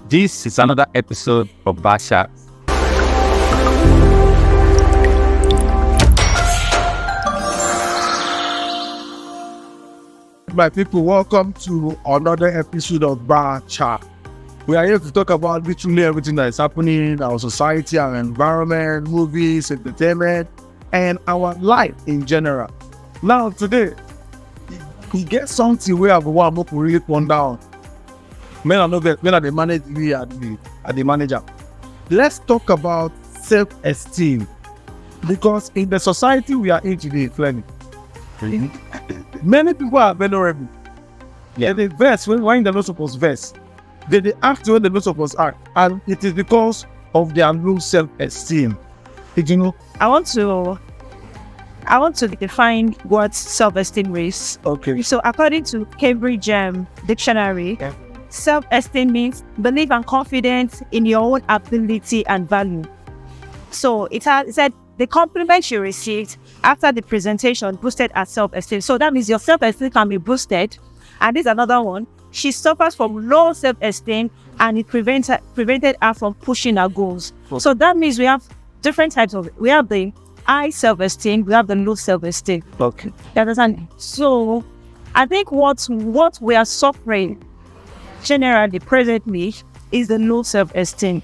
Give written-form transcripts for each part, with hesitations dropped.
This is another episode of Barchat. My people, welcome to another episode of Barchat. We are here to talk about literally everything that is happening in our society, our environment, movies, entertainment, and our life in general. Now, today, we get something where I want to really put down. Men are not men are the manager at the manager. Let's talk about self-esteem, because in the society we are in today, Flammy, many people are vulnerable. Yeah. They verse when they're not supposed to verse. They act when they're not supposed to act, and it is because of their low self-esteem. Did you know? I want to define what self-esteem is. Okay. So according to Cambridge Dictionary, self-esteem means belief and confidence in your own ability and value. So it said the compliment you received after the presentation boosted her self-esteem. So that means your self-esteem can be boosted. And this is another one. She suffers from low self-esteem and it prevented her from pushing her goals. Okay. So that means we have different types of, we have the high self-esteem, we have the low self-esteem. Okay. You understand? So I think what we are suffering generally presently is the low self-esteem.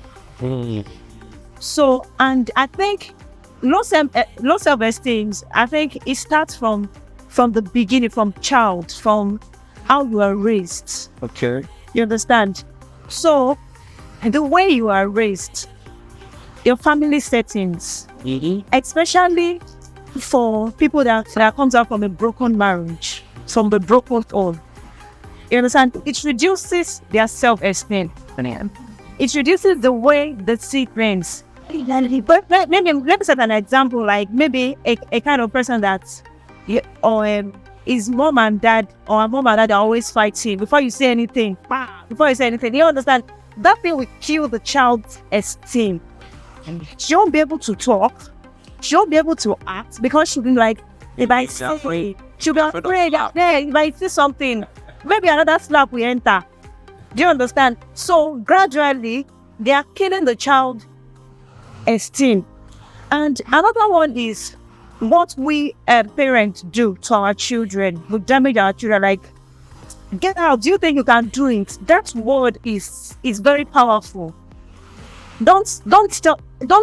So, and I think low self-esteem, I think it starts from the beginning, from child, from how you are raised. Okay. You understand? So, the way you are raised, your family settings, especially for people that comes out from a broken marriage, from the broken home, you understand? It reduces their self-esteem. It reduces the way they see things. But maybe let me set an example, like maybe a kind of person that, his mom and dad or a mom and dad are always fighting. Before you say anything, you understand? That thing will kill the child's esteem. She won't be able to talk. She won't be able to act because she'll be like, if I say, she'll be afraid that if I see something, maybe another slap will enter. Do you understand? So gradually, they are killing the child esteem. And another one is what we parents do to our children. We damage our children, like, get out. Do you think you can do it? That word is very powerful. Don't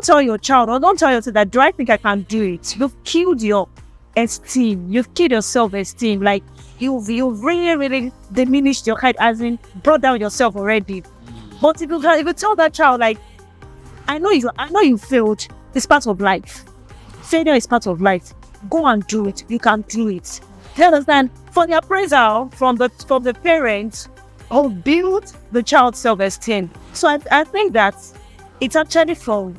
tell your child, or don't tell yourself that, do I think I can do it? You've killed your esteem. You've killed your self-esteem. Like, you've really, really diminished your height, as in brought down yourself already. But if you tell that child, like, I know you failed. It's part of life. Failure is part of life. Go and do it. You can do it. You understand? For the appraisal from the parents, or build the child's self-esteem. So I think that it's actually from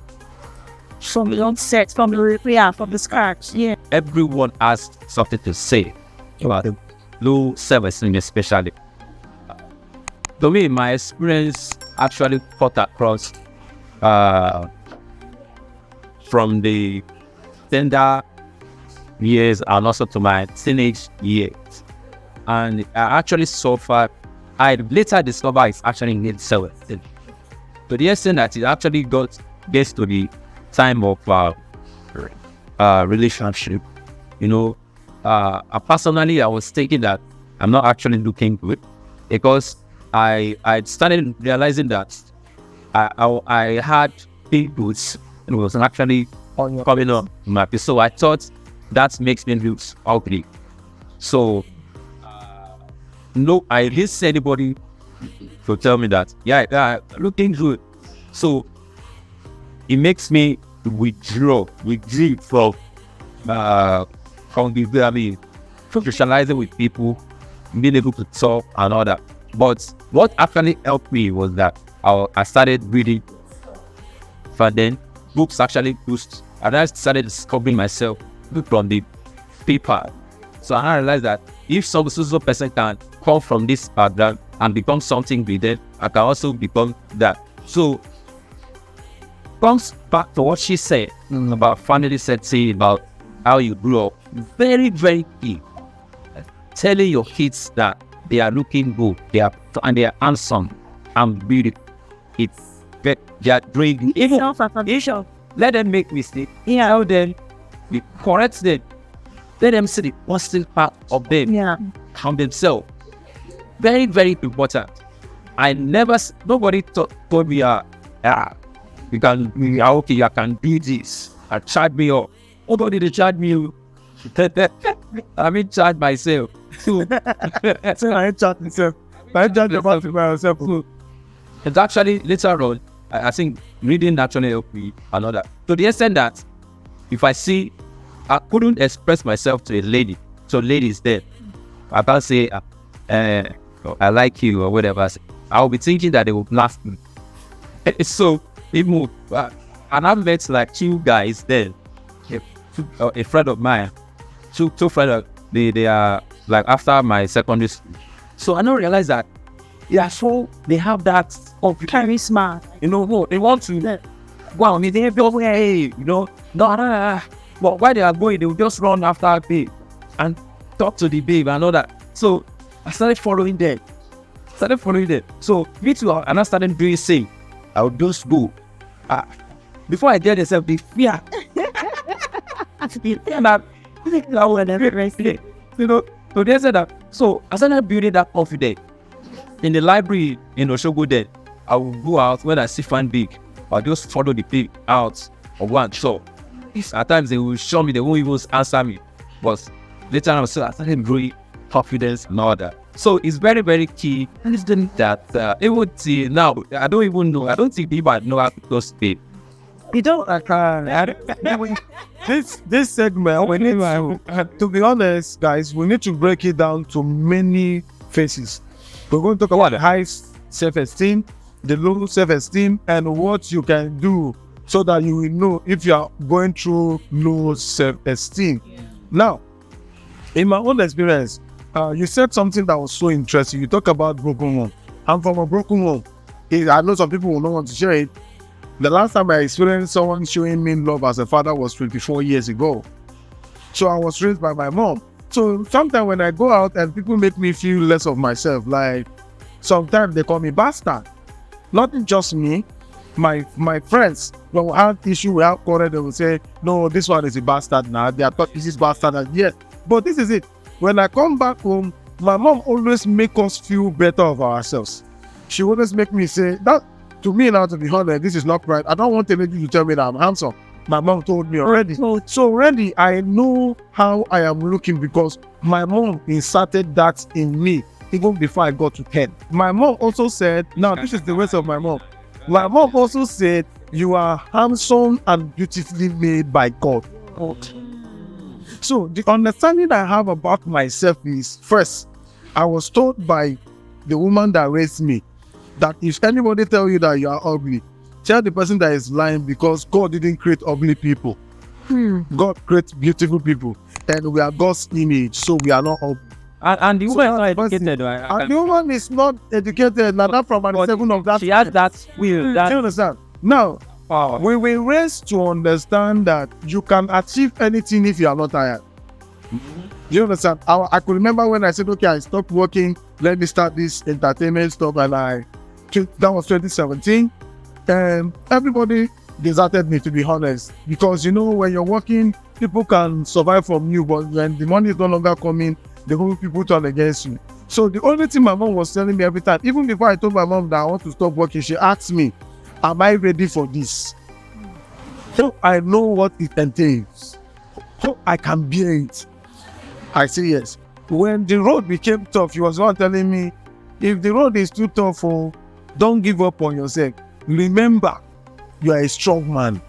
the onset, from the scratch. Yeah. Everyone has something to say about the low self-esteem, especially. To me, my experience actually cut across from the tender years and also to my teenage years. And I actually suffered. I later discovered it's actually need self-esteem. To the extent that it actually gets to the time of relationship. Personally, I was thinking that I'm not actually looking good, because I started realizing that I had pimples and was actually coming up my face. So I thought that makes me look ugly. So no, I didn't see anybody to tell me that looking good. So it makes me withdraw from socializing with people, being able to talk and all that. But what actually helped me was that I started reading. But then books actually boost, and I started discovering myself from the paper. So I realized that if some person can come from this background and become something with it, I can also become that. So comes back to what she said about family setting, about how you grew up. Very, very key. Telling your kids that they are looking good, they are handsome and beautiful. it's they are doing even Self-affirmation. let them make mistakes. Yeah. Tell them, we correct them. Let them see the positive part of them Yeah. and themselves. Very, very important. Nobody told me, you can do this. I charge me up. Nobody to charge me. I mean, charge myself. So, I charge myself. I charge about myself. So, it's actually later on, I think reading naturally helped me another. To the extent that if I see, I couldn't express myself to a lady. So ladies there, I can't say, I like you or whatever. I'll be thinking that they will laugh me. So, even, and I've met like 2 guys there, a friend of mine, two friends, they are like after my secondary school. So I don't realize that, they have that Charisma. they want to go on with their hey, but while they are going, they will just run after a babe and talk to the babe and all that. So I started following them. So me too, and I started doing same. I would just go. Before I get myself, the fear. So they said that. So I started building that confidence. In the library in Oshogo then, I will go out when I see fan big. I'll just follow the pig out or one. So at times they will show me, they won't even answer me. But later on, I started growing confidence and all that. So it's very, very key. And it's that it would see now. I don't even know. I don't think people know how to close babe. You don't. This segment, we need to be honest, guys, we need to break it down to many phases. We're going to talk about the high self-esteem, the low self-esteem, and what you can do so that you will know if you are going through low self-esteem. Now, in my own experience, you said something that was so interesting. You talk about broken home. I'm from a broken home. I know some people will not want to share it. The last time I experienced someone showing me love as a father was 24 years ago. So I was raised by my mom. So sometimes when I go out and people make me feel less of myself, like sometimes they call me bastard. Not just me, my friends. When we have issue, we have quarrel, they will say, no, this one is a bastard now. They are thought this is bastard. And yes, but this is it. When I come back home, my mom always make us feel better of ourselves. She always make me say that to me now, to be honest, this is not right. I don't want anybody to tell me that I'm handsome. My mom told me already. So already I know how I am looking because my mom inserted that in me even before I got to 10. My mom also said, now this is the words of my mom. My mom also said, you are handsome and beautifully made by God. So the understanding I have about myself is, first, I was told by the woman that raised me that if anybody tell you that you are ugly, tell the person that is lying because God didn't create ugly people. God creates beautiful people, and we are God's image, so we are not ugly. And the woman is not educated, right? And the woman is not educated, not from an 7 of that. She has that will. Do you understand? Now, we were raised to understand that you can achieve anything if you are not tired. Do you understand? I could remember when I said, okay, I stopped working, let me start this entertainment stuff, and that was 2017. And everybody deserted me, to be honest, because when you're working, people can survive from you, but when the money is no longer coming, the whole people turn against you. So the only thing my mom was telling me every time, even before I told my mom that I want to stop working, she asked me, am I ready for this? So I know what it entails. So I can bear it. I say yes. When the road became tough, she was one telling me, if the road is too tough, don't give up on yourself. Remember, you are a strong man.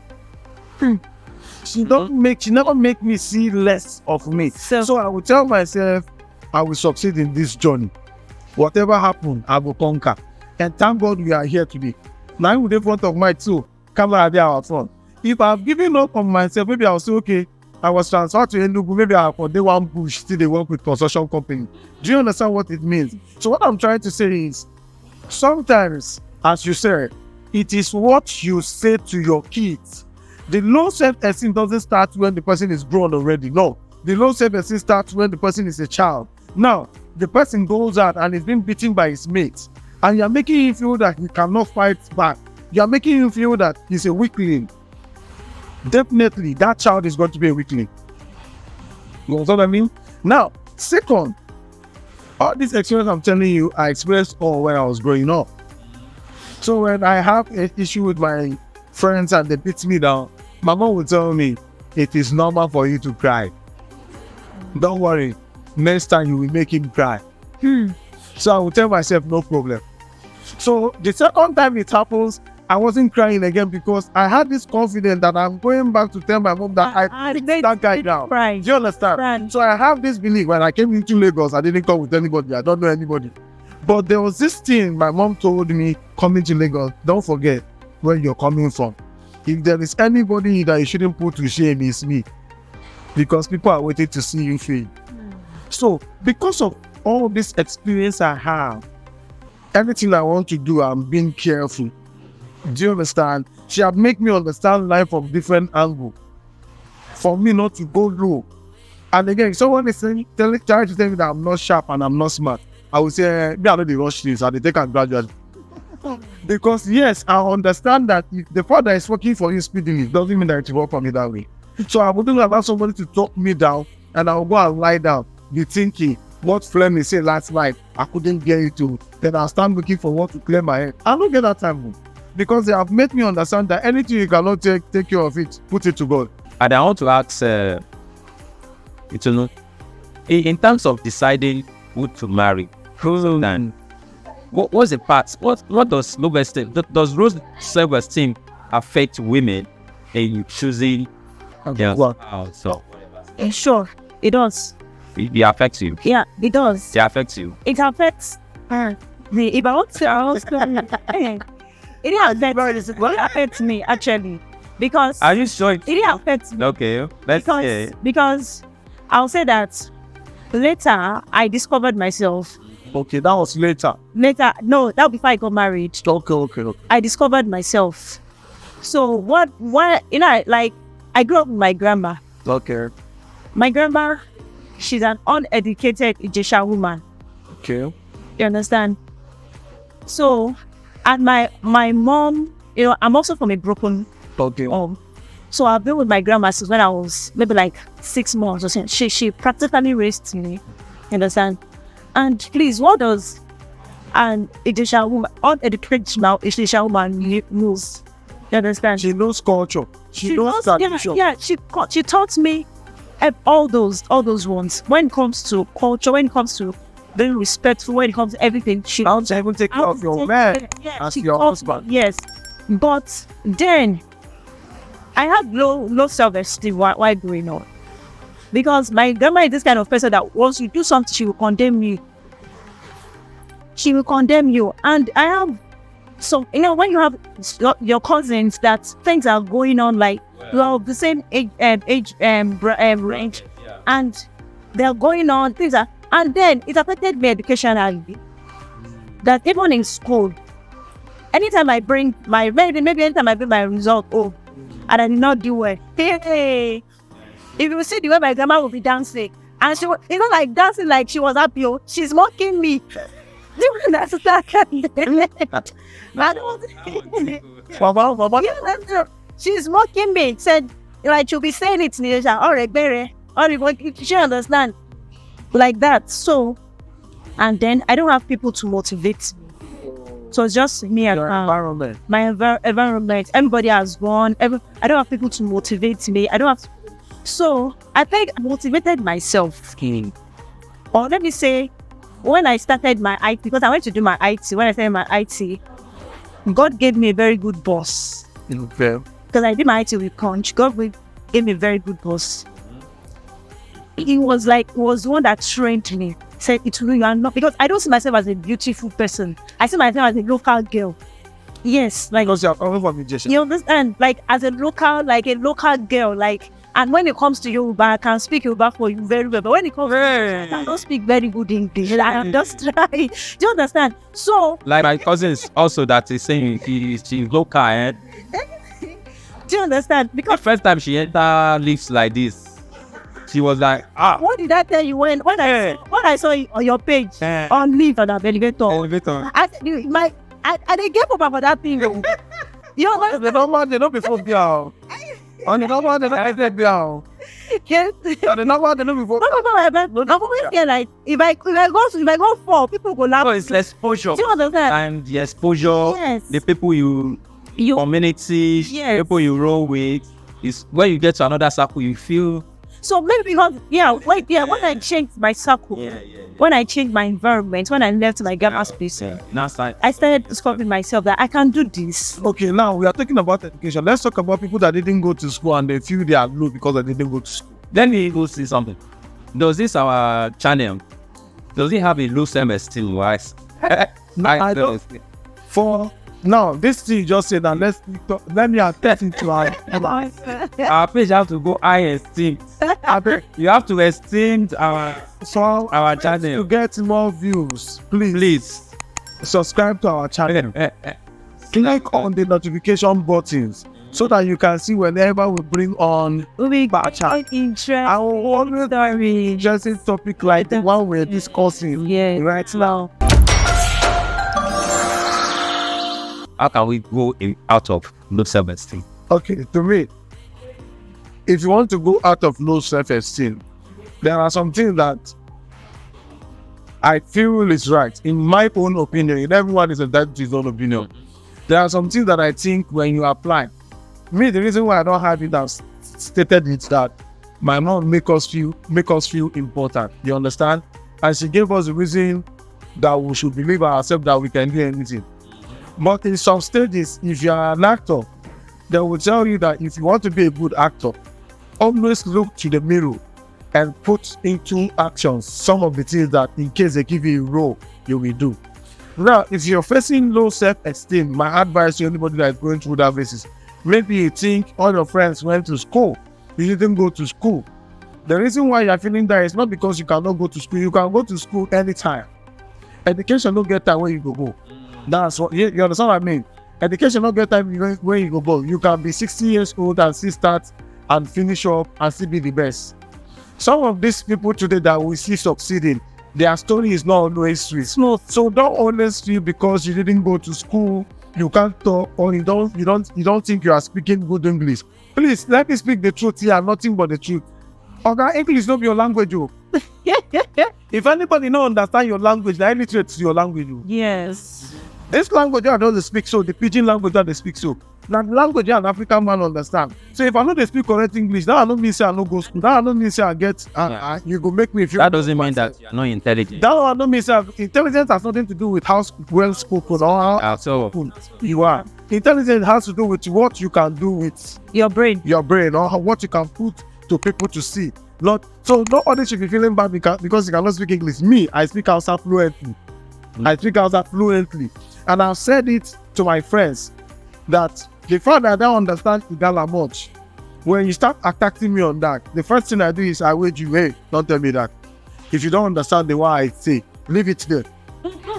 She never make me see less of me. So I will tell myself, I will succeed in this journey. Whatever happens, I will conquer. And thank God we are here today. Now with the front of my too, camera there out front. If I've given up on myself, maybe I'll say, okay, I was transferred to Enugu, maybe I'll for day one push, still they work with construction company. Do you understand what it means? So what I'm trying to say is, sometimes, as you said, it is what you say to your kids. The low self-esteem doesn't start when the person is grown already. No. The low self-esteem starts when the person is a child. Now, the person goes out and is being beaten by his mates. and you're making him feel that he cannot fight back. You're making him feel that he's a weakling. Definitely, that child is going to be a weakling. You know what I mean? Now, second, all this experience I'm telling you, I experienced all when I was growing up. So when I have an issue with my friends and they beat me down, my mom will tell me, it is normal for you to cry. Don't worry, next time you will make him cry. So I will tell myself, no problem. So the second time it happens, I wasn't crying again because I had this confidence that I'm going back to tell my mom that I beat that guy down. Right. Do you understand? Right. So I have this belief. When I came into Lagos, I didn't come with anybody. I don't know anybody. But there was this thing my mom told me coming to Lagos, don't forget where you're coming from. If there is anybody that you shouldn't put to shame, it's me. Because people are waiting to see you fail. So because of all this experience I have, everything I want to do, I'm being careful. Do you understand? She have made me understand life from different angle. For me not to go low. And again, someone is trying to tell me that I'm not sharp and I'm not smart. I would say, me, I know the rush things and they take and gradually. Because yes, I understand that if the father is working for you speedily, doesn't mean that it will work for me that way. So I wouldn't allow somebody to talk me down and I'll go and lie down, be thinking, what Flammy said last night, I couldn't get it to. Then I'll start looking for what to clear my head. I don't get that time. Because they have made me understand that anything you cannot take care of it, put it to God. And I want to ask, in terms of deciding who to marry, then what's the part? What does low esteem? Does low self-esteem affect women in choosing their spouse? So Sure, it does. it affects you. Yeah, it does. It affects you. It affects me. If I want to, it affects me actually. Because Are you sure? it affects me. Okay, let's say. Because I'll say that later I discovered myself. Okay, that was later. No, that was before I got married. Okay. I discovered myself. So what like I grew up with my grandma. Okay. My grandma, she's an uneducated Ijesha woman. Okay. You understand? So, and my mom, I'm also from a broken Okay. home. So I've been with my grandma since when I was maybe like 6 months or something. She practically raised me. You understand? And please, what does an Ijesha woman, uneducated Ijesha woman knows? You understand? She knows culture. She knows tradition. Yeah, she taught me all those ones. When it comes to culture, when it comes to being respectful, when it comes to everything, she I'll even take care of your man as your husband. Yes, but then I had low self-esteem while growing up, because my grandma is this kind of person that once you do something, she will condemn you. She will condemn you, and I have. So, when you have your cousins that things are going on, like you are of the same age range, and they're going on, things are, and then it affected me educationally. That even in school, anytime I bring maybe anytime I bring my result home, and I did not do well, hey, if you see the way my grandma will be dancing, and she was, like dancing like she was happy, she's mocking me. She's mocking me. Said like she'll be saying it in she understand like that. So, and then I don't have people to motivate me. So it's just me and environment. My environment. Everybody has gone. I don't have people to motivate me. I don't have. So I think I motivated myself. Or let me say, when I started my IT, because I went to do my IT, when I started my IT, God gave me a very good boss. Okay. Because I did my IT with Punch, God gave me a very good boss. He was the one that trained me. Said, you are not, because I don't see myself as a beautiful person. I see myself as a local girl. Yes, like, because you are coming from Ijesha. You understand? Like, as a local girl, like, and when it comes to Yoruba, I can speak Yoruba for you very well. But when it comes to I don't speak very good English. I am just trying. Do you understand? So, like my cousins also that is saying she's local, eh? Do you understand? The Because first time she enter lives like this, She was like, What did I tell you when I saw it on your page on leave on the elevator? I said, I didn't get up for that thing. You know, they don't before girl. On the number, they don't get girl. yes. On the number, they don't before. I'm always scared, like if I go fall, people go laugh. no, it's exposure. Do you understand? And the exposure, Yes. the people you communities, Yes. people you roll with, is when you get to another circle, you feel. So maybe because when I changed my circle, when I changed my environment, when I left my grandma's place, Now start. I started discovering myself that I can do this. Okay, now we are talking about education. Let's talk about people that didn't go to school and they feel they are low because they didn't go to school. Then we go see something. Does this our channel? Does it have a low self-esteem wise? I don't. For now, this thing you just said, that let me attest it to Our page have to go high esteem. You have to esteem our channel. To get more views, please subscribe to our channel. Click on the notification buttons so that you can see whenever we bring on Barchat. I will always interesting topic like the one we're discussing right now. How can we go out of low self-esteem? Okay, to me, if you want to go out of low self-esteem, there are some things that I feel is right. In my own opinion, everyone is entitled to his own opinion. There are some things that I think when you apply, me, the reason why I don't have it as stated is that my mom make us feel important. You understand? And she gave us the reason that we should believe ourselves that we can do anything. But in some stages, if you are an actor, they will tell you that if you want to be a good actor, always look to the mirror and put into action some of the things that in case they give you a role, you will do. Now, if you're facing low self-esteem, my advice to anybody that is going through that basis, maybe you think all your friends went to school, you didn't go to school. The reason why you're feeling that is not because you cannot go to school. You can go to school anytime. Education don't get time when you go. That's what you understand what I mean. Education don't get time when you go. You can be 60 years old and still start and finish up and still be the best. Some of these people today that we see succeeding, their story is not always sweet. Smooth. So don't always feel because you didn't go to school, you can't talk, or you don't think you are speaking good English. Please let me speak the truth here, nothing but the truth. Okay, English not be your language, oh. If anybody don't understand your language, the illiterate is your language, oh. Yes. This language that they speak so, the pidgin language that they speak so, now the language an African man understand. So if I know they speak correct English, that I don't mean say I no go school. That I don't mean say I get you go make me feel. That doesn't mean that you're not intelligent. That I don't mean say intelligence has nothing to do with how well spoken or how spoken you are. Intelligence has to do with what you can do with Your brain. or what you can put to people to see. Nobody should be feeling bad because you cannot speak English. Me, I speak Hausa fluently. And I've said it to my friends that the fact that I don't understand Igala much, when you start attacking me on that, the first thing I do is I wait you, hey, don't tell me that. If you don't understand the why I say, leave it there.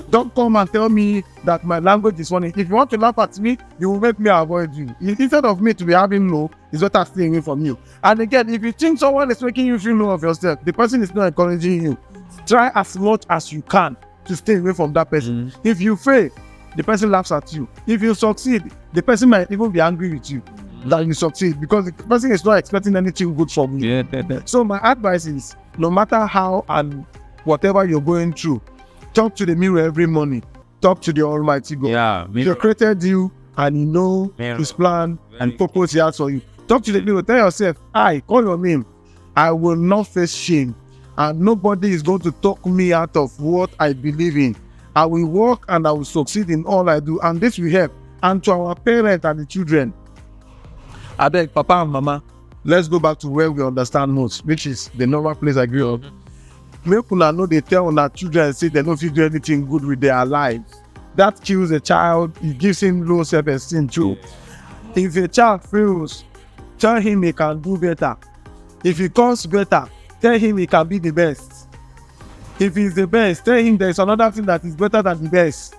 Don't come and tell me that my language is funny. If you want to laugh at me, you will make me avoid you. Instead of me to be having low, it's better staying away from you. And again, if you think someone is making you feel low of yourself, the person is not encouraging you. Try as much as you can to stay away from that person. If you fail, the person laughs at you. If you succeed, the person might even be angry with you that you succeed because the person is not expecting anything good from you. So my advice is, no matter how and whatever you're going through, talk to the mirror every morning. Talk to the Almighty God. He created you and you know His plan and purpose He has for you. Talk to the mirror. Tell yourself, call your name. I will not face shame. And nobody is going to talk me out of what I believe in. I will work and I will succeed in all I do. And this will help. And to our parents and the children, I beg, Papa and Mama, let's go back to where we understand most, which is the normal place I grew up. Make una know they tell on our children say they don't feel do anything good with their lives. That kills a child. It gives him low self-esteem too. If a child fails, tell him he can do better. If he comes better, tell him he can be the best. If he's the best, tell him there's another thing that is better than the best.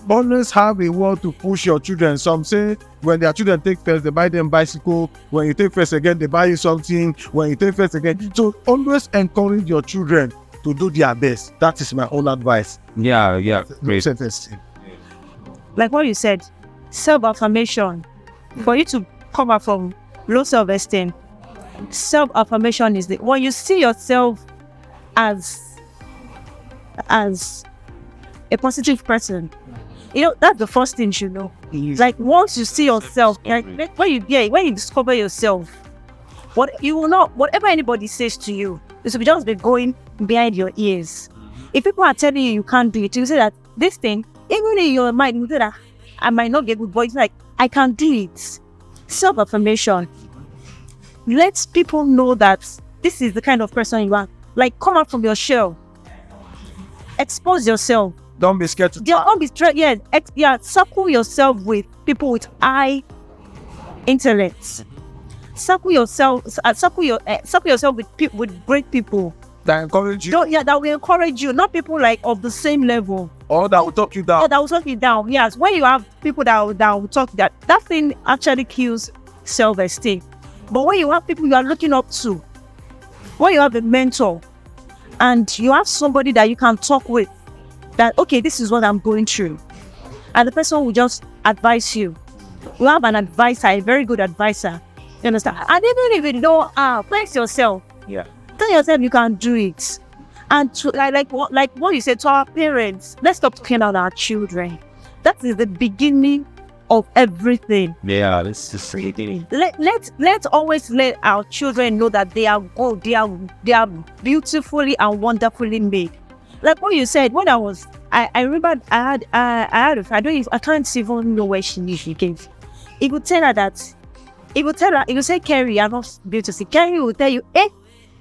Always have a word to push your children. Some say when their children take first, they buy them bicycle. When you take first again, they buy you something. When you take first again, so always encourage your children to do their best. That is my own advice. Yeah, great. Self-esteem. Like what you said, self-affirmation. For you to come up from low self-esteem, self-affirmation is when you see yourself as a positive person. That's the first thing you know. Like once you see yourself, like when you discover yourself, whatever anybody says to you, it will just be going behind your ears. If people are telling you can't do it, you say that this thing, even in your mind, you say that I might not get good, but it's like I can do it. Self-affirmation. Let people know that this is the kind of person you are. Like come out from your shell. Expose yourself. Don't be scared to Don't be scared. Circle yourself with people with high intellect. Circle yourself with great people that encourage you. That will encourage you, not people like of the same level. Or that will talk you down. Yeah, that will talk you down. Yes, when you have people that will talk that thing actually kills self-esteem. But when you have people you are looking up to, when you have a mentor, and you have somebody that you can talk with, that okay, this is what I'm going through, and the person will just advise you. You have an advisor, a very good advisor. You understand? And even if you don't place yourself, tell yourself you can do it. And to, like what you said to our parents, let's stop talking about our children. That is the beginning of everything. Yeah, this is really. Let's always let our children know that they are good, they are beautifully and wonderfully made. Like what you said, when I remember I had I can't even know where she came. He would tell her, he would say, Kerry, you're not beautiful. Kerry will tell you,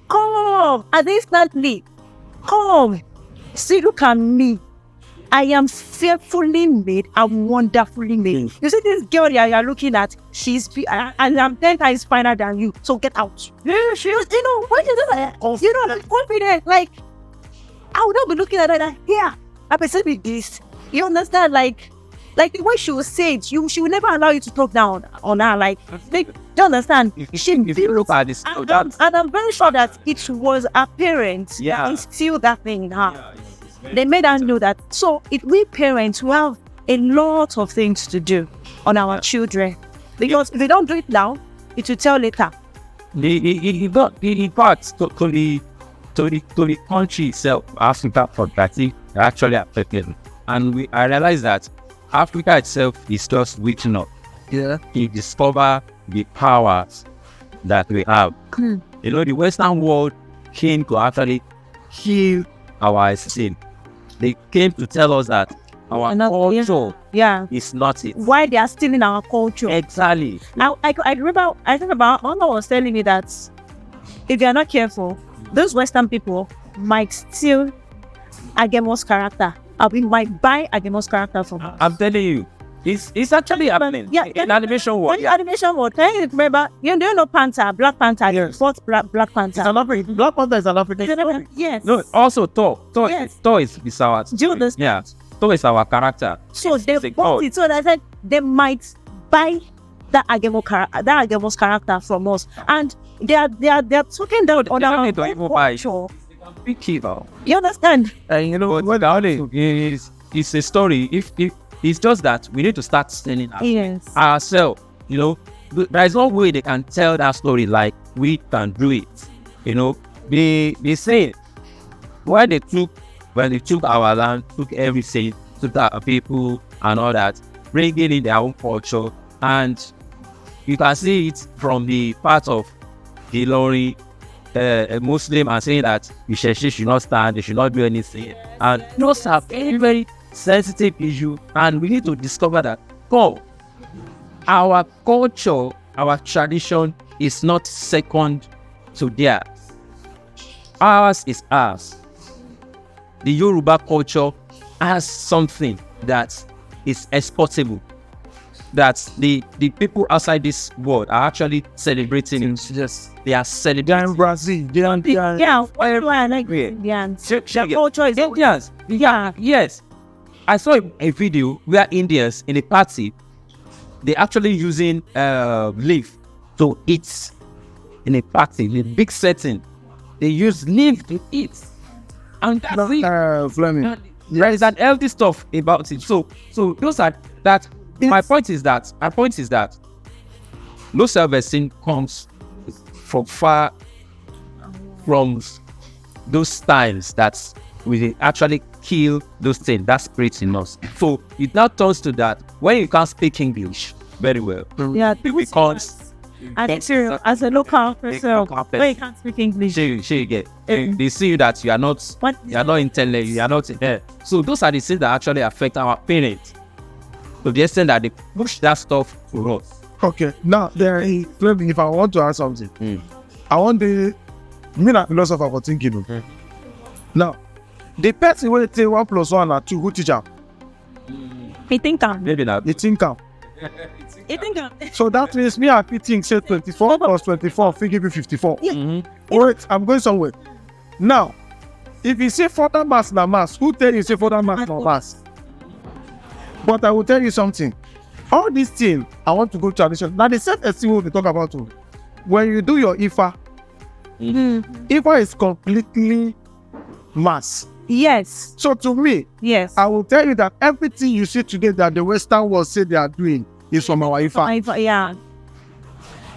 come, and instantly, come, see, look at me. I am fearfully made and wonderfully made. You see this girl that you are looking at, and I'm 10 times finer than you, so get out. What you do that? Like confident, like, I would not be looking at her like, yeah, I perceive with this. You understand? Like the way she would say it, she would never allow you to talk down on her. Like, do you understand? If you look at this, and I'm very sure that it was her parents that instilled that thing in her. They made us know that. So we parents will have a lot of things to do on our children, because if they don't do it now, it will tell later. In part to the country itself, Africa for that actually affected, and I realized that Africa itself is just waking up. To discover the powers that we have. The Western world came to actually kill our esteem. They came to tell us that our culture is not it. Why they are stealing our culture? Exactly. I remember, my mother was telling me that if you are not careful, those Western people might steal Agemo's character. We might buy Agemo's character from us. I'm telling you, it's actually happening. In animation world. Animation world. Can you remember? You know Panther, Black Panther, the fourth Black Panther. It's an African. Black Panther is an African. Yes. No, also Thor. Yes. Thor is our. Do you understand? Yeah. Thor is our character. So they bought it. So they said they might buy that Agemo's character from us, and they are talking down on our culture. Be careful. You understand? And it's a story. If it's just that we need to start telling ourselves. There is no way they can tell that story like we can do it. They say when they took our land, took everything, took our people and all that, bringing in their own culture, and you can see it from the part of the Lori, a Muslim, and saying that she should not stand, they should not do anything, and those are very, very sensitive issue, and we need to discover that our culture, our tradition is not second to theirs. Ours is ours. The Yoruba culture has something that is exportable. that the people outside this world are actually celebrating it. They are celebrating. They're in Brazil. They're in Yeah, why do I like Indians? Their culture is Indians. Yeah, yes. I saw a video where Indians in a party, they actually using leaf to eat in a party, in a big setting. They use leaf to eat. And that's it. Flammy. There is an healthy stuff about it. So those are that. My point is that low self-esteem comes from far from those styles that we actually kill those things, that spirit in us. So it now turns to that when you can't speak English very well, yeah, we can't. And as a local person, when you can't speak English, you get they see that you are not intelligent, you are not there. So those are the things that actually affect our parents to the extent that they push that stuff to us. Okay, now Flammy, if I want to ask something, I want me not philosopher for thinking. Now, the person will say 1 + 1 are 2. Who teach am? he think Maybe not. He think am. he think So that means me I fit think say 24 plus 24 will give you 54. Wait, I'm going somewhere. Now, if you say further mass na mass, who tell you say further mass na mass? But I will tell you something. All these things, I want to go tradition. Now the self-esteem we talk about too. When you do your IFA, IFA is completely mass. yes, So to me, yes. I will tell you that everything you see today that the Western world say they are doing is from our IFA. Yeah,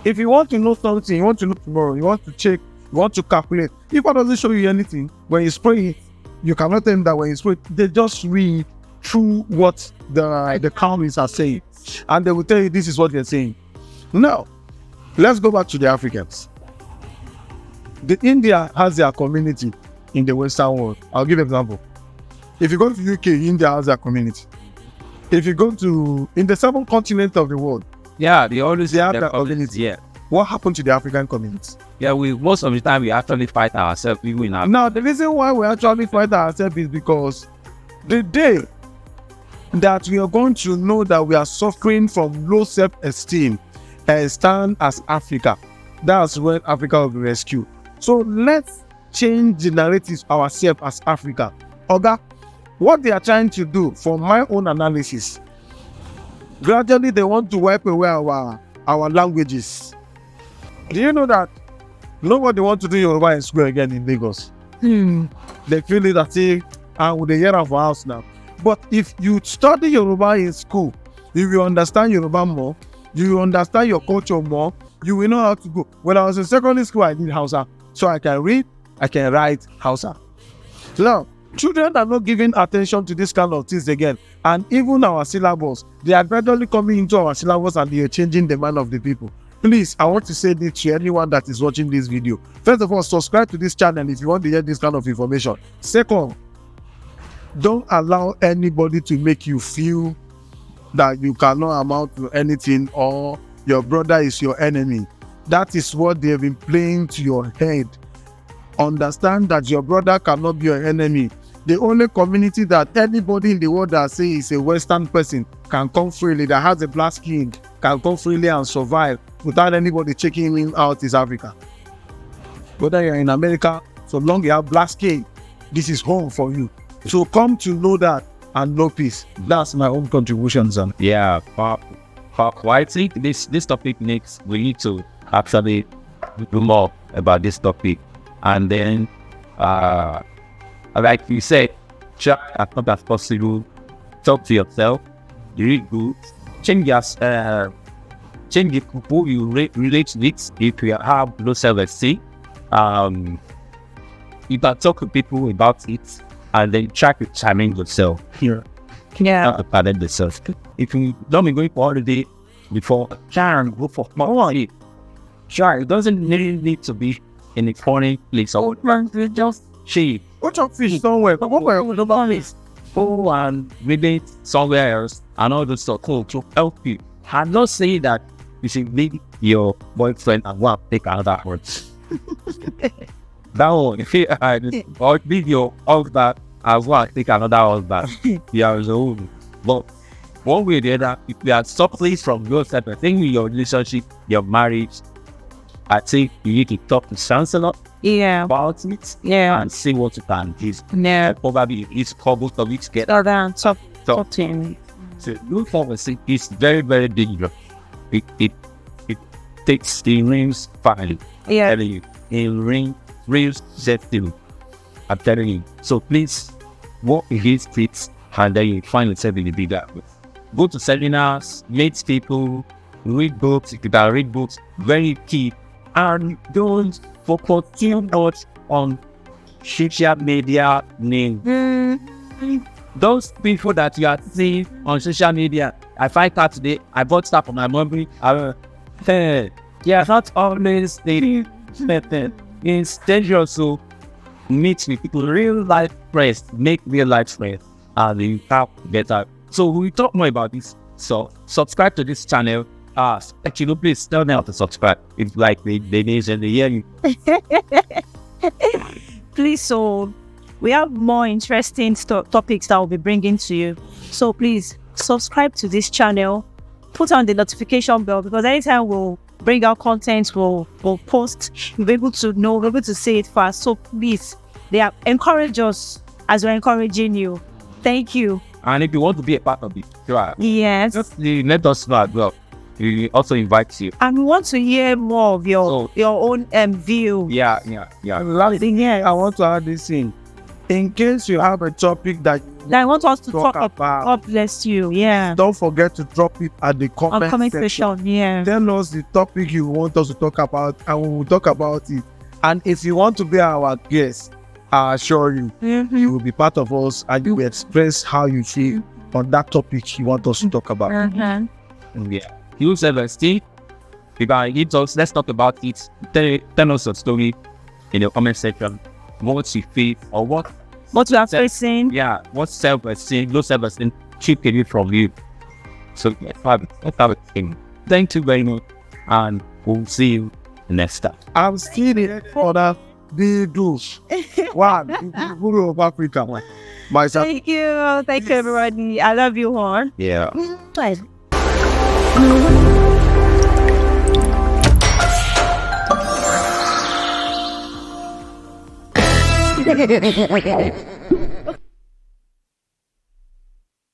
If you want to know something, you want to know tomorrow, you want to check, you want to calculate. IFA doesn't show you anything. When you spray it, you cannot tell them that when you spray it, they just read through what the counties are saying. And they will tell you this is what they're saying. Now, let's go back to the Africans. The India has their community in the Western world. I'll give an example. If you go to UK, India has their community. If you go to in the 7 continents of the world, Yeah, they always they have their their community. community. Yeah. What happened to the African community? Yeah, we most of the time we actually fight ourselves. We win. Now, the reason why we actually fight ourselves is because the day that we are going to know that we are suffering from low self-esteem and stand as Africa, that's when Africa will be rescued. So let's change the narrative ourselves as Africa. Oga, what they are trying to do, from my own analysis, gradually they want to wipe away our languages. Do you know that nobody wants to do Yoruba in school again in Lagos? They feel it as if with the year of our house now. But if you study Yoruba in school, you will understand Yoruba more, you will understand your culture more, you will know how to go. When I was in secondary school, I did Hausa. So I can read, I can write Hausa. Now, children are not giving attention to this kind of things again. And even our syllabus, they are gradually coming into our syllabus and they are changing the mind of the people. Please, I want to say this to anyone that is watching this video. First of all, subscribe to this channel if you want to hear this kind of information. Second, don't allow anybody to make you feel that you cannot amount to anything or your brother is your enemy. That is what they have been playing to your head. Understand that your brother cannot be your enemy. The only community that anybody in the world that say is a Western person can come freely, that has a black skin, can come freely and survive without anybody checking him out is Africa. Whether you're in America, so long you have black skin, this is home for you. So come to know that and know peace. That's my own contribution, son. Yeah, I think this topic needs we need to actually do more about this topic, and then like you said, try as much as possible, talk to yourself, read good, change the people you relate with. If you have low self-esteem, you can talk to people about it, and then try to challenge yourself. Here. Yeah. Challenge yourself. If you don't be going for holiday before, try and go for holiday. Sure, it doesn't really need to be in a foreign place. Or just cheap. Go chop fish somewhere. Go and relate somewhere else and all those stuff to help you. I'm not saying that you should leave your boyfriend and go and take another one. That one, or leave your husband and go and take another husband. Yeah, so, but one way or the other, if you are suffering from your self-esteem in your relationship, your marriage, I think you need to talk to counselor about it and see what you can do. Probably it's trouble of it get Talking. so look forward. It's very, very dangerous. It takes the rings fine. Yeah. I'm telling you, in ring real setting. I'm telling you. So please work against it and then you find yourself in the bigger. Go to seminars, meet people, read books. If you can read books, very key. And don't focus too much on social media names. Those people that you are seeing on social media, I find out today, I bought stuff on my memory. Yeah, not always the it's dangerous to meet with people, real life friends, make real life friends, and you have better. So we talk more about this. So subscribe to this channel. Actually, please tell me how to subscribe. It's like the days and the year. Please, so we have more interesting topics that we'll be bringing to you. So please subscribe to this channel, put on the notification bell, because anytime we'll bring out content, we'll post, you'll be able to know, we'll be able to see it fast. So please, encourage us as we're encouraging you. Thank you. And if you want to be a part of it, yes, just let us know as well. We also invite you. And we want to hear more of your own view. Yeah. Last thing, I want to add this in case you have a topic that I want us to talk about. God bless you. Yeah. Don't forget to drop it at the comment section. Yeah. Tell us the topic you want us to talk about and we will talk about it. And if you want to be our guest, I assure you, you will be part of us and you will express how you feel on that topic you want us to talk about. Yeah. You self-esteem. You can hit us. Let's talk about it. Tell us a story in the comment section. What you feel or what you are facing. Yeah. What self-esteem, low self-esteem keeping it from you. So let's have a thing. Thank you very much, and we'll see you next time. I'm still here for that videos. Wow, the guru of Africa. Myself. Thank you everybody. I love you all. Yeah. Bye.